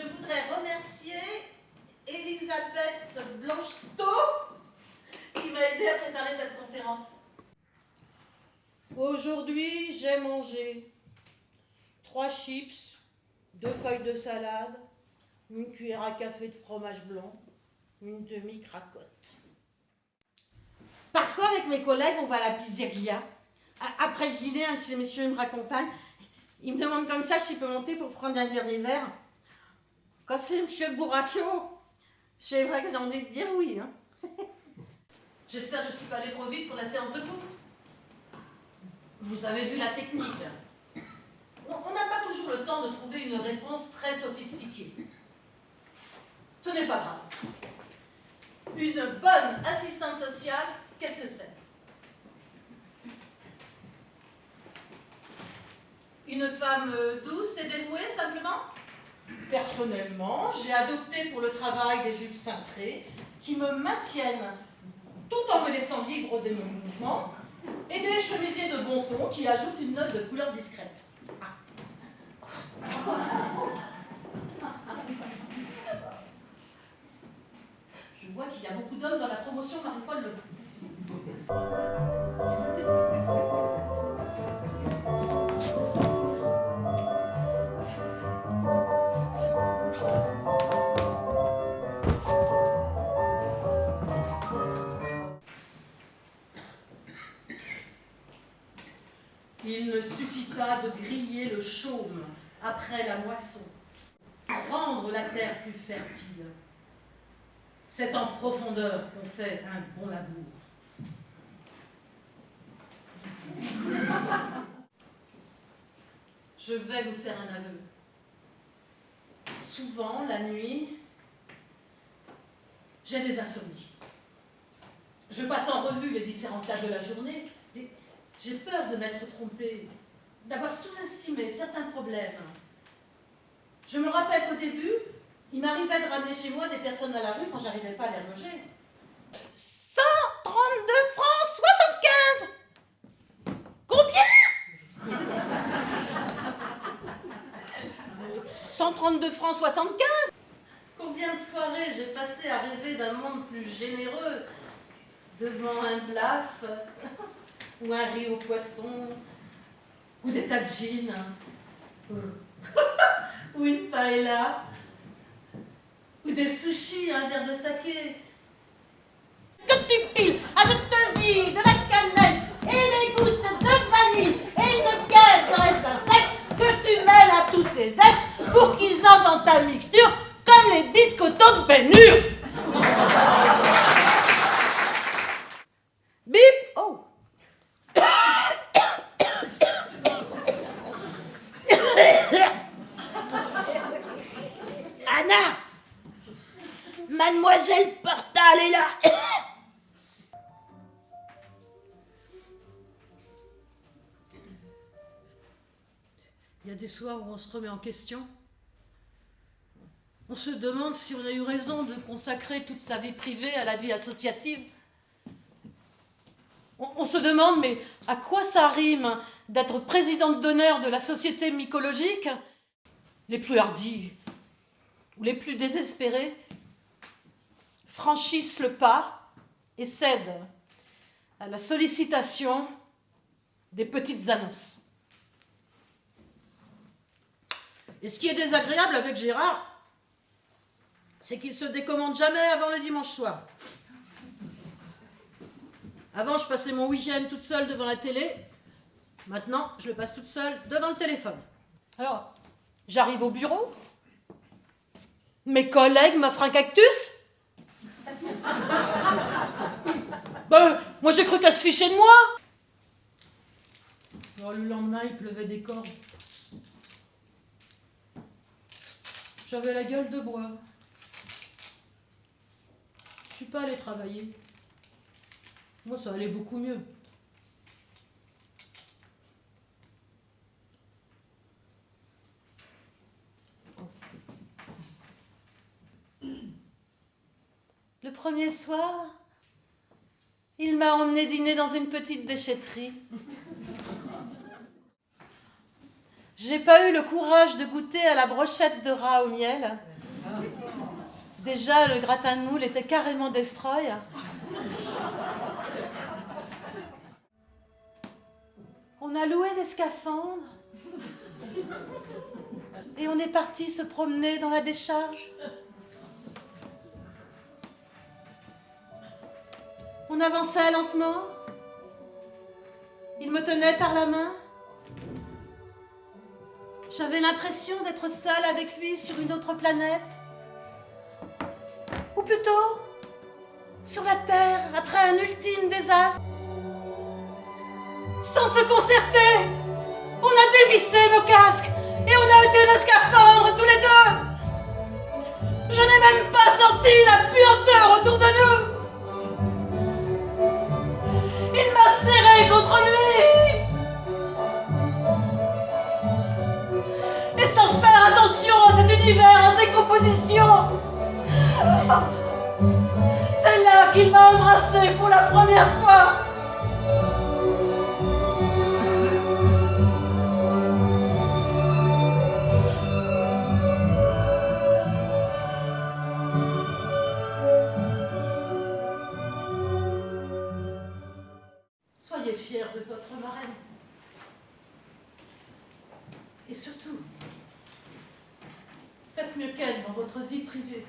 voudrais remercier Elisabeth Blancheteau qui m'a aidé à préparer cette conférence. Aujourd'hui, j'ai mangé 3 chips, 2 feuilles de salade, une cuillère à café de fromage blanc, une demi-cracotte. Parfois, avec mes collègues, on va à la pizzeria. Après le dîner, un de ces messieurs me raccompagne. Il me demande comme ça s'il peut monter pour prendre un dernier verre. Quand c'est monsieur Bourraccio, c'est vrai que j'ai envie de dire oui. Hein. J'espère que je ne suis pas allée trop vite pour la séance de couple. Vous avez vu la technique. On n'a pas toujours le temps de trouver une réponse très sophistiquée. Ce n'est pas grave. Une bonne assistante sociale, qu'est-ce que c'est? Une femme douce et dévouée, simplement? Personnellement, j'ai adopté pour le travail des jupes cintrées qui me maintiennent tout en me laissant libre de mes mouvements et des chemisiers de bon ton qui ajoutent une note de couleur discrète. Je vois qu'il y a beaucoup d'hommes dans la promotion Marie-Paul Le Pen. Il ne suffit pas de griller le chaume après la moisson, rendre la terre plus fertile. C'est en profondeur qu'on fait un bon labour. Je vais vous faire un aveu. Souvent, la nuit, j'ai des insomnies. Je passe en revue les différentes tâches de la journée et j'ai peur de m'être trompée, d'avoir sous-estimé certains problèmes. Je me rappelle qu'au début, il m'arrivait de ramener chez moi des personnes à la rue quand j'arrivais pas à les loger. 132 francs 75 ! Combien 132 francs 75 ! Combien de soirées j'ai passé à rêver d'un monde plus généreux devant un blaf ou un riz au poisson ou des tagines ou une paella ou des sushis, un verre de saké. Que tu piles, ajoute-y de la cannelle et des gousses de vanille et une caisse de raisin sec que tu mêles à tous ces zestes pour qu'ils entrent dans ta mixture comme les biscottos de Bénure. Bip. Oh. Anna, Mademoiselle Portal est là. Il y a des soirs où on se remet en question. On se demande si on a eu raison de consacrer toute sa vie privée à la vie associative. On se demande, mais à quoi ça rime d'être présidente d'honneur de la société mycologique? Les plus hardis ou les plus désespérés franchissent le pas et cèdent à la sollicitation des petites annonces. Et ce qui est désagréable avec Gérard, c'est qu'il se décommande jamais avant le dimanche soir. Avant, je passais mon week-end toute seule devant la télé. Maintenant, je le passe toute seule devant le téléphone. Alors, j'arrive au bureau. Mes collègues m'offrent un cactus. Ben, moi j'ai cru qu'elle se fichait de moi. Alors, le lendemain, il pleuvait des cordes. J'avais la gueule de bois. Je suis pas allée travailler. Moi, ça allait beaucoup mieux. Le premier soir, il m'a emmené dîner dans une petite déchetterie. J'ai pas eu le courage de goûter à la brochette de rat au miel, Déjà, le gratin de moule était carrément destroy. On a loué des scaphandres et on est parti se promener dans la décharge. On avançait lentement. Il me tenait par la main. J'avais l'impression d'être seule avec lui sur une autre planète. Ou plutôt, sur la Terre, après un ultime désastre. Sans se concerter, on a dévissé nos casques et on a ôté nos scaphandres tous les deux. Je n'ai même pas senti la puanteur autour de nous. Il m'a serré contre lui. Et sans faire attention à cet univers en décomposition, c'est là qu'il m'a embrassé pour la première fois. Soyez fiers de votre marraine. Et surtout, faites mieux qu'elle dans votre vie privée.